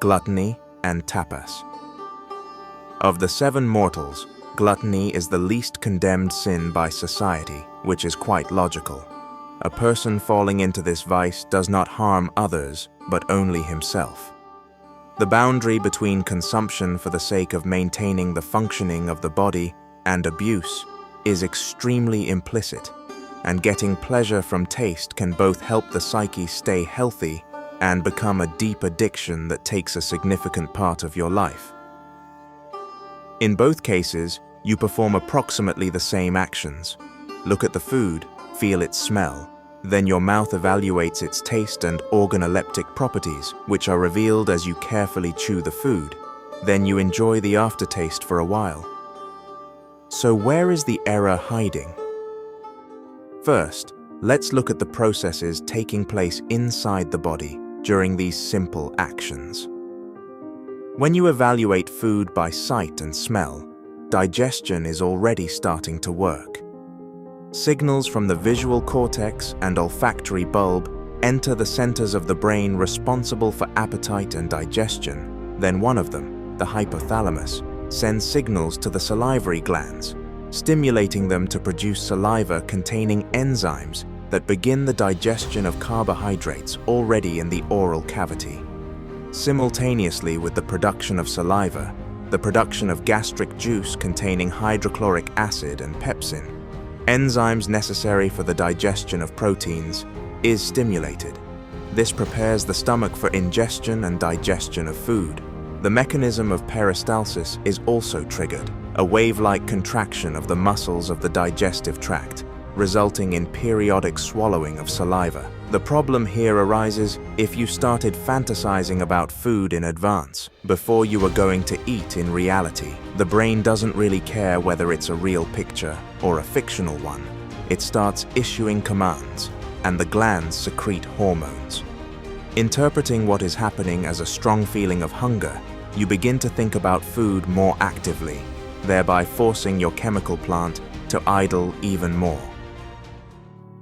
Gluttony and Tapas. Of the 7 mortals, gluttony is the least condemned sin by society, which is quite logical. A person falling into this vice does not harm others, but only himself. The boundary between consumption for the sake of maintaining the functioning of the body and abuse is extremely implicit, and getting pleasure from taste can both help the psyche stay healthy and become a deep addiction that takes a significant part of your life. In both cases, you perform approximately the same actions. Look at the food, feel its smell, then your mouth evaluates its taste and organoleptic properties, which are revealed as you carefully chew the food. Then you enjoy the aftertaste for a while. So where is the error hiding? First, let's look at the processes taking place inside the body during these simple actions. When you evaluate food by sight and smell, digestion is already starting to work. Signals from the visual cortex and olfactory bulb enter the centers of the brain responsible for appetite and digestion. Then one of them, the hypothalamus, sends signals to the salivary glands, stimulating them to produce saliva containing enzymes that begin the digestion of carbohydrates already in the oral cavity. Simultaneously with the production of saliva, the production of gastric juice containing hydrochloric acid and pepsin, enzymes necessary for the digestion of proteins, is stimulated. This prepares the stomach for ingestion and digestion of food. The mechanism of peristalsis is also triggered, a wave-like contraction of the muscles of the digestive tract, resulting in periodic swallowing of saliva. The problem here arises if you started fantasizing about food in advance, before you are going to eat in reality. The brain doesn't really care whether it's a real picture or a fictional one. It starts issuing commands, and the glands secrete hormones. Interpreting what is happening as a strong feeling of hunger, you begin to think about food more actively, thereby forcing your chemical plant to idle even more.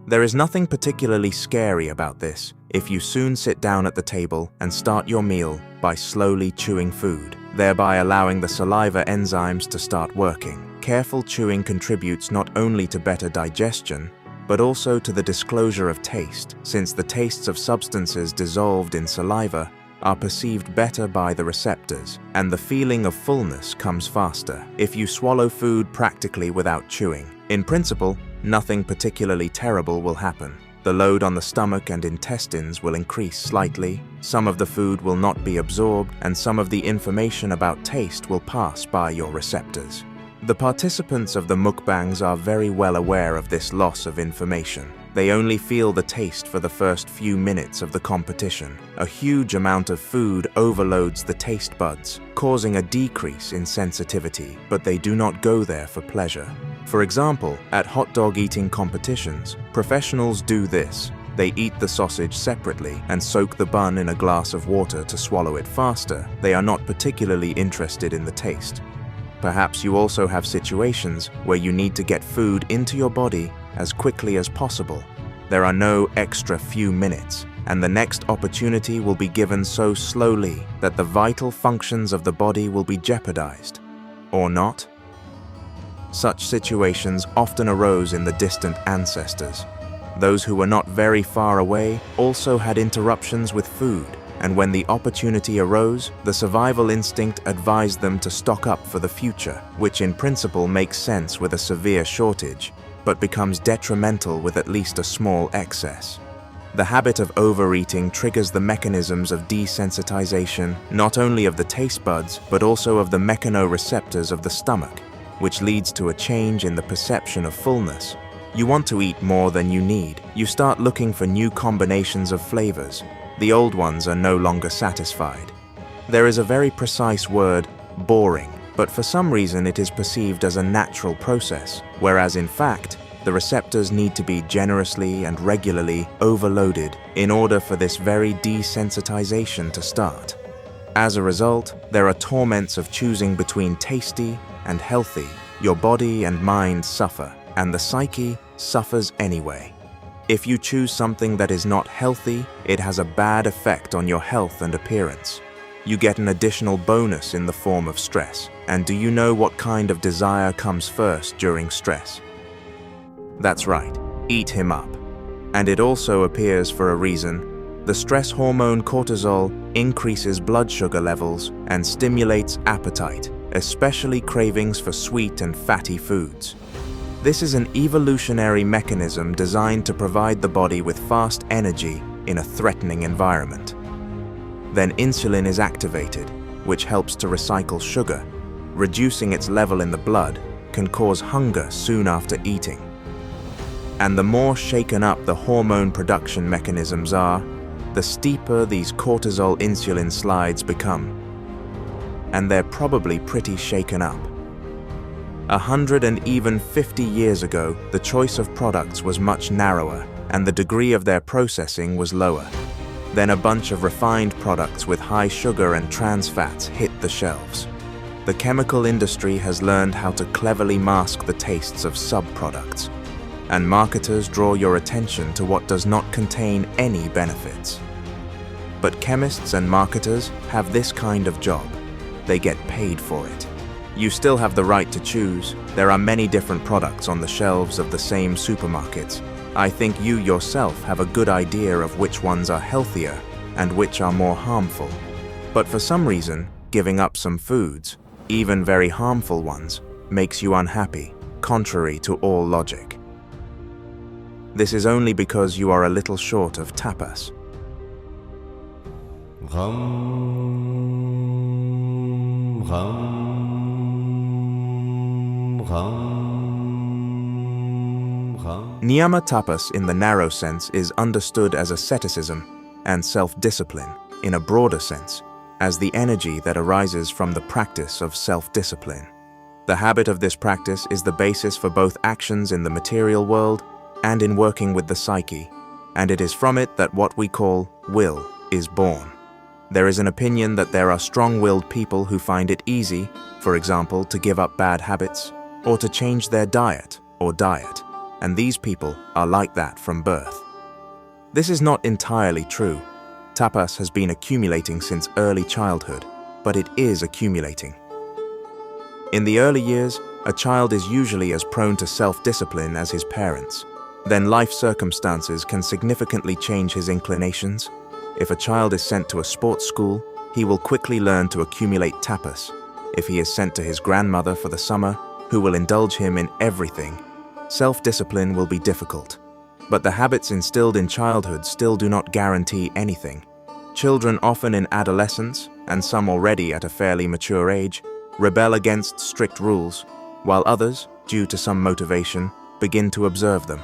There is nothing particularly scary about this if you soon sit down at the table and start your meal by slowly chewing food, thereby allowing the saliva enzymes to start working. Careful chewing contributes not only to better digestion, but also to the disclosure of taste, since the tastes of substances dissolved in saliva are perceived better by the receptors, and the feeling of fullness comes faster if you swallow food practically without chewing. In principle, nothing particularly terrible will happen. The load on the stomach and intestines will increase slightly, some of the food will not be absorbed, and some of the information about taste will pass by your receptors. The participants of the mukbangs are very well aware of this loss of information. They only feel the taste for the first few minutes of the competition. A huge amount of food overloads the taste buds, causing a decrease in sensitivity, but they do not go there for pleasure. For example, at hot dog eating competitions, professionals do this. They eat the sausage separately and soak the bun in a glass of water to swallow it faster. They are not particularly interested in the taste. Perhaps you also have situations where you need to get food into your body as quickly as possible. There are no extra few minutes, and the next opportunity will be given so slowly that the vital functions of the body will be jeopardized. Or not? Such situations often arose in the distant ancestors. Those who were not very far away also had interruptions with food, and when the opportunity arose, the survival instinct advised them to stock up for the future, which in principle makes sense with a severe shortage, but becomes detrimental with at least a small excess. The habit of overeating triggers the mechanisms of desensitization, not only of the taste buds, but also of the mechanoreceptors of the stomach, which leads to a change in the perception of fullness. You want to eat more than you need. You start looking for new combinations of flavors. The old ones are no longer satisfied. There is a very precise word, boring, but for some reason it is perceived as a natural process, whereas in fact, the receptors need to be generously and regularly overloaded in order for this very desensitization to start. As a result, there are torments of choosing between tasty and healthy. Your body and mind suffer, and the psyche suffers anyway. If you choose something that is not healthy, it has a bad effect on your health and appearance. you get an additional bonus in the form of stress. And do you know what kind of desire comes first during stress? That's right, eat him up. And it also appears for a reason. The stress hormone cortisol increases blood sugar levels and stimulates appetite, especially cravings for sweet and fatty foods. This is an evolutionary mechanism designed to provide the body with fast energy in a threatening environment. Then insulin is activated, which helps to recycle sugar. Reducing its level in the blood can cause hunger soon after eating. And the more shaken up the hormone production mechanisms are, the steeper these cortisol insulin slides become. And they're probably pretty shaken up. 100 and even 50 years ago, the choice of products was much narrower and the degree of their processing was lower. Then a bunch of refined products with high sugar and trans fats hit the shelves. The chemical industry has learned how to cleverly mask the tastes of sub-products, and marketers draw your attention to what does not contain any benefits. But chemists and marketers have this kind of job. They get paid for it. You still have the right to choose. There are many different products on the shelves of the same supermarkets. I think you yourself have a good idea of which ones are healthier and which are more harmful. But for some reason, giving up some foods, even very harmful ones, makes you unhappy, contrary to all logic. This is only because you are a little short of tapas. Niyama tapas in the narrow sense is understood as asceticism and self-discipline in a broader sense, as the energy that arises from the practice of self-discipline. The habit of this practice is the basis for both actions in the material world and in working with the psyche, and it is from it that what we call will is born. There is an opinion that there are strong-willed people who find it easy, for example, to give up bad habits or to change their diet, and these people are like that from birth. This is not entirely true. Tapas has been accumulating since early childhood, but it is accumulating. In the early years, a child is usually as prone to self-discipline as his parents. Then life circumstances can significantly change his inclinations. If a child is sent to a sports school, he will quickly learn to accumulate tapas. If he is sent to his grandmother for the summer, who will indulge him in everything, self-discipline will be difficult. But the habits instilled in childhood still do not guarantee anything. Children often in adolescence, and some already at a fairly mature age, rebel against strict rules, while others, due to some motivation, begin to observe them.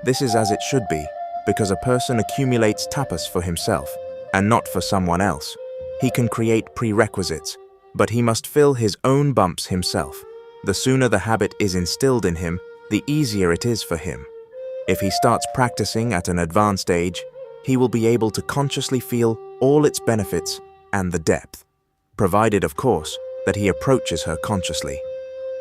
This is as it should be, because a person accumulates tapas for himself, and not for someone else. He can create prerequisites, but he must fill his own bumps himself. The sooner the habit is instilled in him, the easier it is for him. If he starts practicing at an advanced age, he will be able to consciously feel all its benefits and the depth, provided, of course, that he approaches her consciously.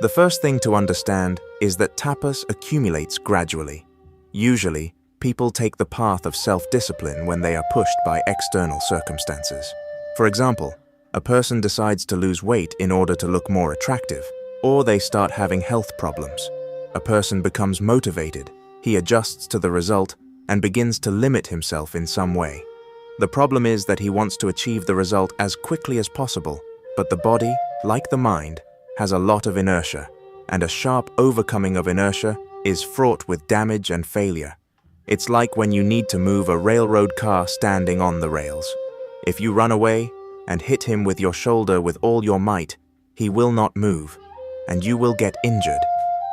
The first thing to understand is that tapas accumulates gradually. Usually, people take the path of self-discipline when they are pushed by external circumstances. For example, a person decides to lose weight in order to look more attractive, or they start having health problems. A person becomes motivated, he adjusts to the result, and begins to limit himself in some way. The problem is that he wants to achieve the result as quickly as possible, but the body, like the mind, has a lot of inertia, and a sharp overcoming of inertia is fraught with damage and failure. It's like when you need to move a railroad car standing on the rails. If you run away and hit him with your shoulder with all your might, he will not move, and you will get injured.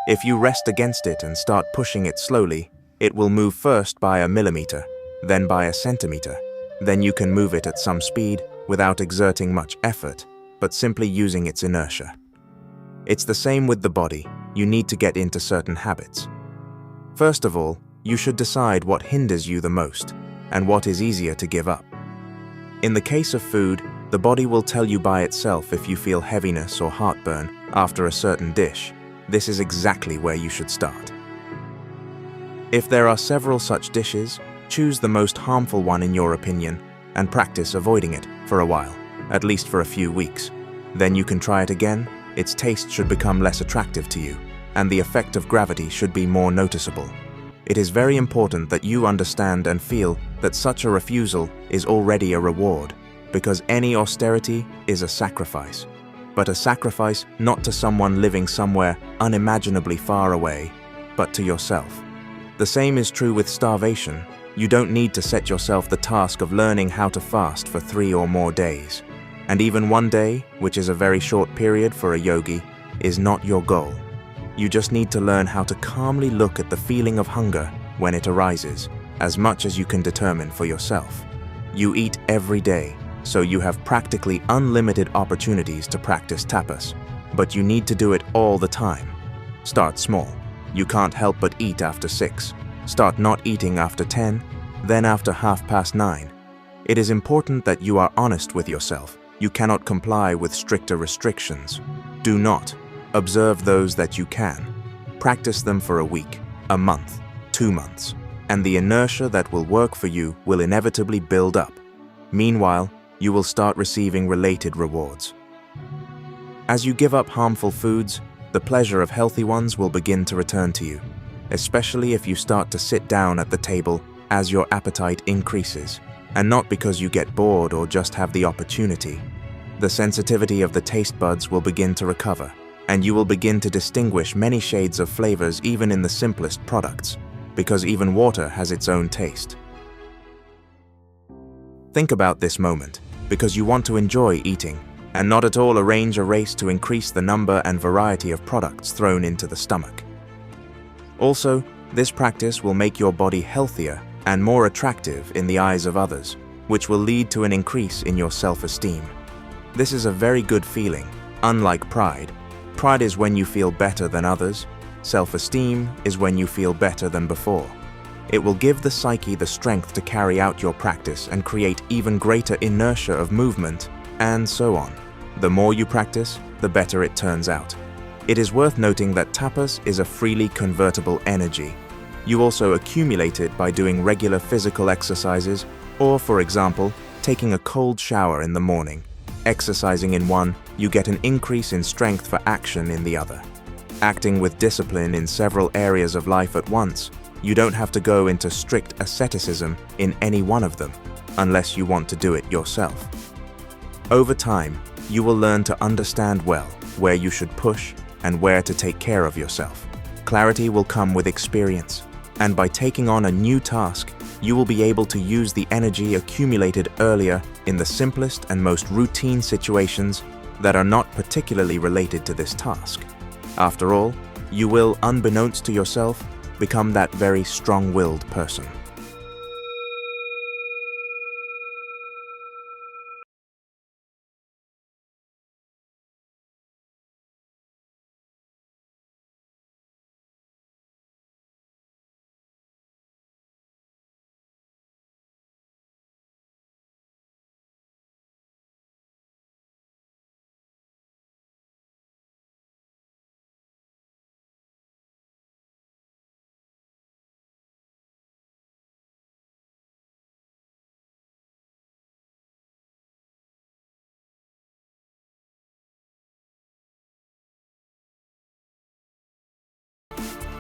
If you rest against it and start pushing it slowly, it will move first by a millimeter, then by a centimeter. Then you can move it at some speed without exerting much effort, but simply using its inertia. It's the same with the body. You need to get into certain habits. First of all, you should decide what hinders you the most and what is easier to give up. In the case of food, the body will tell you by itself if you feel heaviness or heartburn after a certain dish. This is exactly where you should start. If there are several such dishes, choose the most harmful one in your opinion and practice avoiding it for a while, at least for a few weeks. Then you can try it again. Its taste should become less attractive to you, and the effect of gravity should be more noticeable. It is very important that you understand and feel that such a refusal is already a reward, because any austerity is a sacrifice, but a sacrifice not to someone living somewhere unimaginably far away, but to yourself. The same is true with starvation. You don't need to set yourself the task of learning how to fast for 3 or more days. And even one day, which is a very short period for a yogi, is not your goal. You just need to learn how to calmly look at the feeling of hunger when it arises, as much as you can determine for yourself. You eat every day, so you have practically unlimited opportunities to practice tapas, but you need to do it all the time. Start small. You can't help but eat after 6. Start not eating after 10, then after 9:30. It is important that you are honest with yourself. You cannot comply with stricter restrictions. Do not. Observe those that you can. Practice them for a week, a month, 2 months, and the inertia that will work for you will inevitably build up. Meanwhile, you will start receiving related rewards. As you give up harmful foods, the pleasure of healthy ones will begin to return to you, especially if you start to sit down at the table as your appetite increases, and not because you get bored or just have the opportunity. The sensitivity of the taste buds will begin to recover, and you will begin to distinguish many shades of flavors even in the simplest products, because even water has its own taste. Think about this moment, because you want to enjoy eating, and not at all arrange a race to increase the number and variety of products thrown into the stomach. Also, this practice will make your body healthier and more attractive in the eyes of others, which will lead to an increase in your self-esteem. This is a very good feeling, unlike pride. Pride is when you feel better than others. Self-esteem is when you feel better than before. It will give the psyche the strength to carry out your practice and create even greater inertia of movement, and so on. The more you practice, the better it turns out. It is worth noting that tapas is a freely convertible energy. You also accumulate it by doing regular physical exercises, or, for example, taking a cold shower in the morning. Exercising in one, you get an increase in strength for action in the other. Acting with discipline in several areas of life at once, you don't have to go into strict asceticism in any one of them, unless you want to do it yourself. Over time, you will learn to understand well where you should push and where to take care of yourself. Clarity will come with experience, and by taking on a new task, you will be able to use the energy accumulated earlier in the simplest and most routine situations that are not particularly related to this task. After all, you will, unbeknownst to yourself, become that very strong-willed person.